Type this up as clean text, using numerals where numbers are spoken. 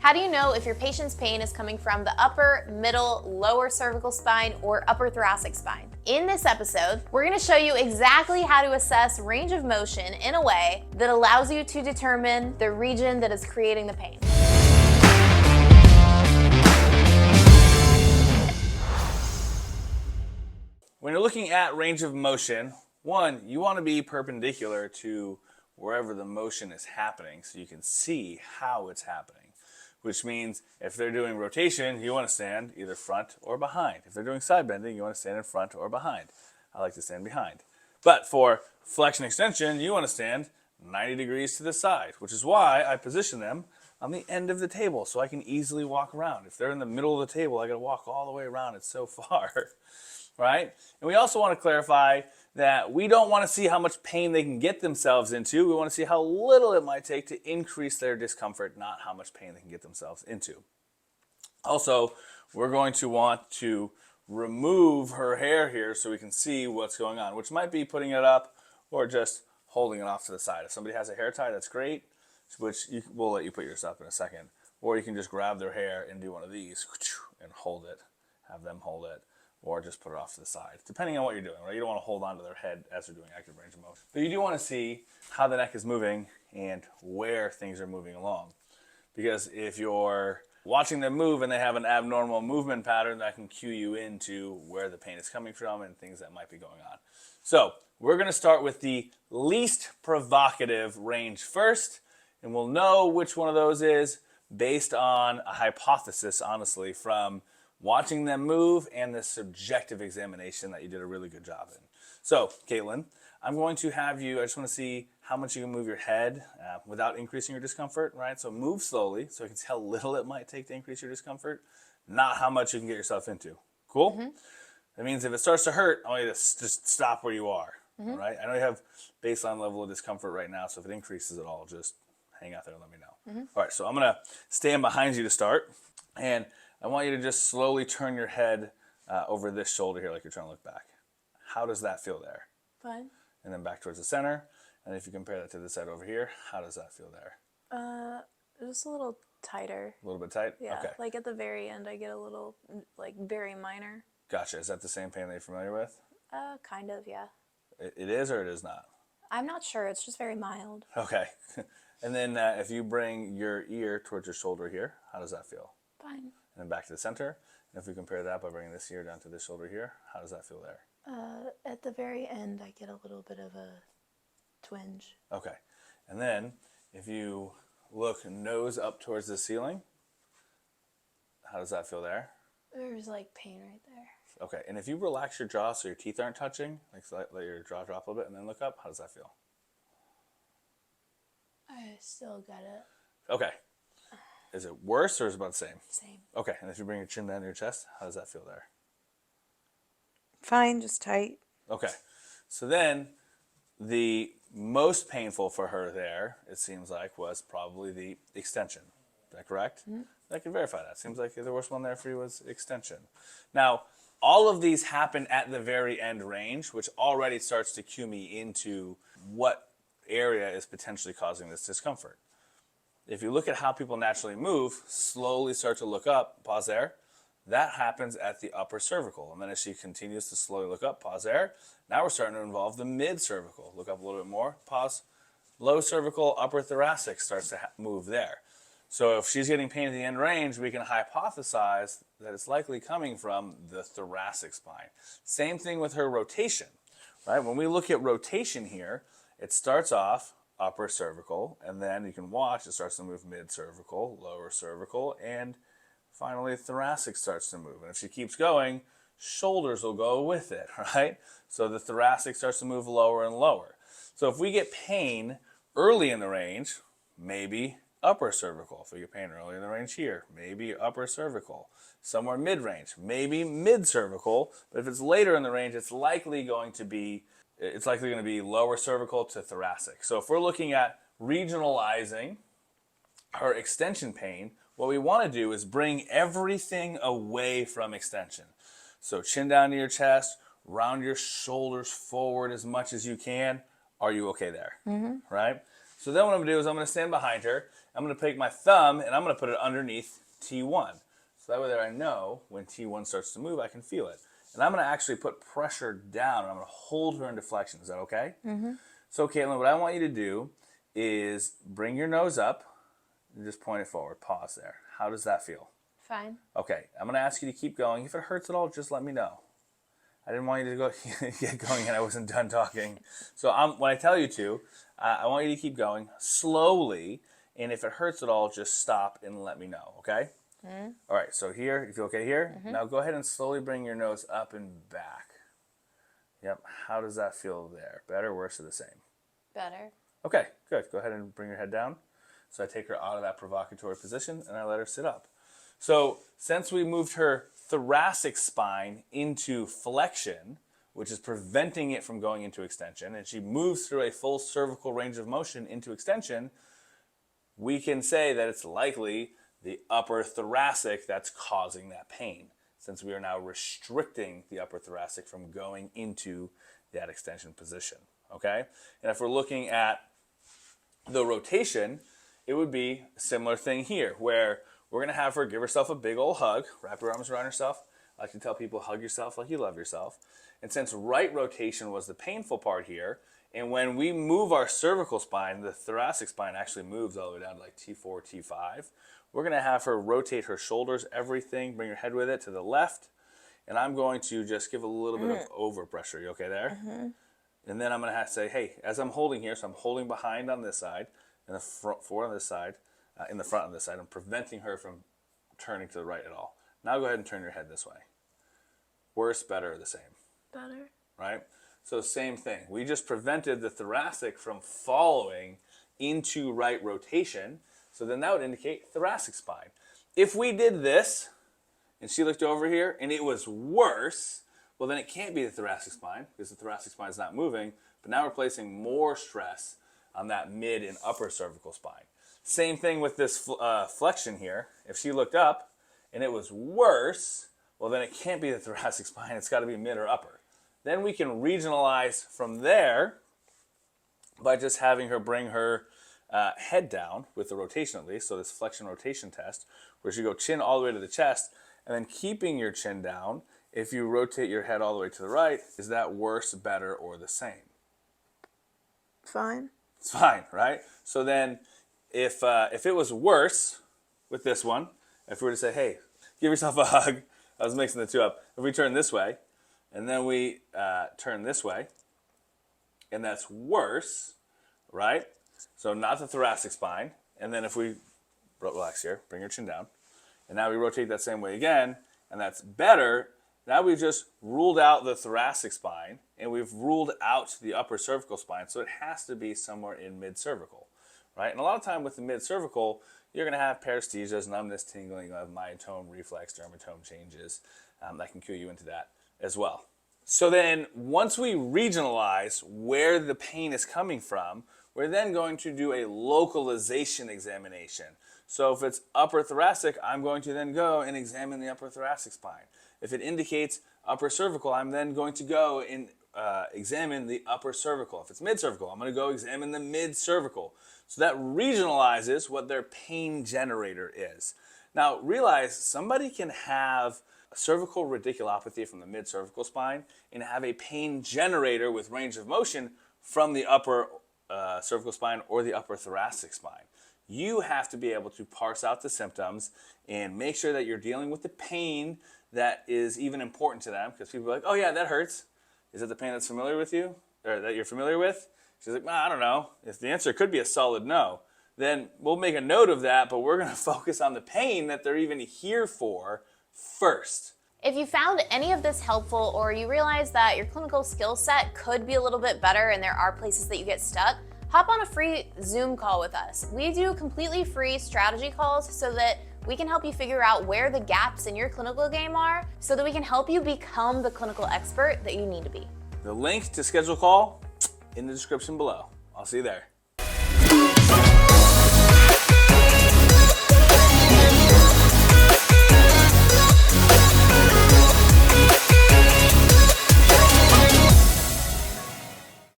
How do you know if your patient's pain is coming from the upper, middle, lower cervical spine, or upper thoracic spine? In this episode, we're going to show you exactly how to assess range of motion in a way that allows you to determine the region that is creating the pain. When you're looking at range of motion, one, you want to be perpendicular to wherever the motion is happening so you can see how it's happening. Which means if they're doing rotation, you want to stand either front or behind. If they're doing side bending, you want to stand in front or behind. I like to stand behind. But for flexion extension, you want to stand 90 degrees to the side, which is why I position them on the end of the table so I can easily walk around. If they're in the middle of the table, I got to walk all the way around. It's so far, right? And we also want to clarify that we don't want to see how much pain they can get themselves into. We want to see how little it might take to increase their discomfort, not how much pain they can get themselves into. Also, we're going to want to remove her hair here so we can see what's going on, which might be putting it up or just holding it off to the side. If somebody has a hair tie, that's great, which we'll let you put yours up in a second. Or you can just grab their hair and do one of these and hold it, have them hold it, or just put it off to the side, depending on what you're doing, right? You don't want to hold on to their head as they're doing active range of motion. But you do want to see how the neck is moving and where things are moving along. Because if you're watching them move and they have an abnormal movement pattern, that can cue you into where the pain is coming from and things that might be going on. So we're going to start with the least provocative range first, and we'll know which one of those is based on a hypothesis, honestly, from watching them move and the subjective examination that you did a really good job in. So, Caitlin, I'm going to have you, I just want to see how much you can move your head without increasing your discomfort, right? So move slowly so I can see how little it might take to increase your discomfort, not how much you can get yourself into. Cool? Mm-hmm. That means if it starts to hurt, I want you to just stop where you are, all right? I know you have baseline level of discomfort right now, so if it increases at all, just hang out there and let me know. All right, so I'm going to stand behind you to start, and I want you to just slowly turn your head over this shoulder here like you're trying to look back. How does that feel there? Fine. And then back towards the center. And if you compare that to the side over here, how does that feel there? Just a little tighter. A little bit tight? Yeah, okay. like at the very end I get a little, like, very minor. Gotcha. Is that the same pain that you're familiar with? Kind of, yeah. It is or it is not? I'm not sure, it's just very mild. Okay. And then if you bring your ear towards your shoulder here, how does that feel? Fine. And then back to the center. And if we compare that by bringing this ear down to this shoulder here, how does that feel there? At the very end, I get a little bit of a twinge. Okay. And then if you look nose up towards the ceiling, how does that feel there? There's like pain right there. Okay. And if you relax your jaw so your teeth aren't touching, like let your jaw drop a little bit and then look up, how does that feel? I still got it. Okay. Is it worse or is it about the same? Same. Okay, and if you bring your chin down to your chest, how does that feel there? Fine, just tight. Okay, so then the most painful for her there, it seems like, was probably the extension. Is that correct? Mm-hmm. I can verify that. Seems like the worst one there for you was extension. Now, all of these happen at the very end range, which already starts to cue me into what area is potentially causing this discomfort. If you look at how people naturally move, slowly start to look up, pause there, that happens at the upper cervical. And then as she continues to slowly look up, pause there, now we're starting to involve the mid-cervical. Look up a little bit more, pause, low cervical, upper thoracic starts to move there. So if she's getting pain at the end range, we can hypothesize that it's likely coming from the thoracic spine. Same thing with her rotation, right? When we look at rotation here, it starts off upper cervical, and then you can watch it starts to move mid-cervical, lower cervical, and finally thoracic starts to move. And if she keeps going, shoulders will go with it, right? So the thoracic starts to move lower and lower. So if we get pain early in the range, maybe upper cervical. If we get pain early in the range here, maybe upper cervical. Somewhere mid-range, maybe mid-cervical. But if it's later in the range, it's likely going to be lower cervical to thoracic. So if we're looking at regionalizing her extension pain, what we want to do is bring everything away from extension. So chin down to your chest, round your shoulders forward as much as you can. Are you okay there? Mm-hmm. Right? So then what I'm going to do is I'm going to stand behind her, I'm going to take my thumb and I'm going to put it underneath T1. So that way there I know when T1 starts to move, I can feel it. And I'm going to actually put pressure down and I'm going to hold her into flexion. Is that okay? So Caitlin, what I want you to do is bring your nose up and just point it forward. Pause there. How does that feel? Fine. Okay, I'm going to ask you to keep going. If it hurts at all, just let me know. I didn't want you to go get going and I wasn't done talking. So when I tell you to, I want you to keep going slowly. And if it hurts at all, just stop and let me know, okay? All right, so here, you feel okay here? Now go ahead and slowly bring your nose up and back. Yep, how does that feel there? Better, worse, or the same? Better. Okay, good. Go ahead and bring your head down. So I take her out of that provocatory position and I let her sit up. So since we moved her thoracic spine into flexion, which is preventing it from going into extension, and she moves through a full cervical range of motion into extension, we can say that it's likely the upper thoracic that's causing that pain, since we are now restricting the upper thoracic from going into that extension position, okay? And if we're looking at the rotation, it would be a similar thing here, where we're gonna have her give herself a big old hug, wrap her arms around herself. I like to tell people, hug yourself like you love yourself. And since right rotation was the painful part here, and when we move our cervical spine, the thoracic spine actually moves all the way down to like T4, T5. We're gonna have her rotate her shoulders, everything, bring her head with it to the left. And I'm going to just give a little bit of overpressure. You okay there? And then I'm gonna have to say, hey, as I'm holding here, so I'm holding behind on this side, and the forward on this side, in the front on this side, I'm preventing her from turning to the right at all. Now go ahead and turn your head this way. Worse, better, or the same? Better. Right? So same thing. We just prevented the thoracic from following into right rotation. So then that would indicate thoracic spine. If we did this, and she looked over here, and it was worse, well then it can't be the thoracic spine, because the thoracic spine is not moving, but now we're placing more stress on that mid and upper cervical spine. Same thing with this flexion here. If she looked up, and it was worse, well then it can't be the thoracic spine, it's got to be mid or upper. Then we can regionalize from there by just having her bring her head down with the rotation at least, so this flexion rotation test, where you go chin all the way to the chest, and then keeping your chin down, if you rotate your head all the way to the right, is that worse, better, or the same? Fine. It's fine, right? So then if it was worse with this one, if we were to say, hey, give yourself a hug, I was mixing the two up. If we turn this way, and then we turn this way, and that's worse, right? So not the thoracic spine. And then if we relax here, bring your chin down, and now we rotate that same way again, and that's better. Now we've just ruled out the thoracic spine, and we've ruled out the upper cervical spine, so it has to be somewhere in mid-cervical, right? And a lot of time with the mid-cervical, you're going to have paresthesias, numbness, tingling, myotome, reflex, dermatome changes. That can cue you into that as well. So then once we regionalize where the pain is coming from, we're then going to do a localization examination. So if it's upper thoracic, I'm going to then go and examine the upper thoracic spine. If it indicates upper cervical, I'm then going to go and examine the upper cervical. If it's mid-cervical, I'm going to go examine the mid-cervical. So that regionalizes what their pain generator is. Now realize somebody can have a cervical radiculopathy from the mid-cervical spine and have a pain generator with range of motion from the upper cervical spine or the upper thoracic spine. You have to be able to parse out the symptoms and make sure that you're dealing with the pain that is even important to them, because people are like, oh yeah, that hurts. Is it the pain that's familiar with you, or that you're familiar with? She's like, I don't know. If the answer could be a solid no, then we'll make a note of that, but we're going to focus on the pain that they're even here for first. If you found any of this helpful, or you realize that your clinical skill set could be a little bit better and there are places that you get stuck, hop on a free Zoom call with us. We do completely free strategy calls so that we can help you figure out where the gaps in your clinical game are, so that we can help you become the clinical expert that you need to be. The link to schedule a call in the description below. I'll see you there.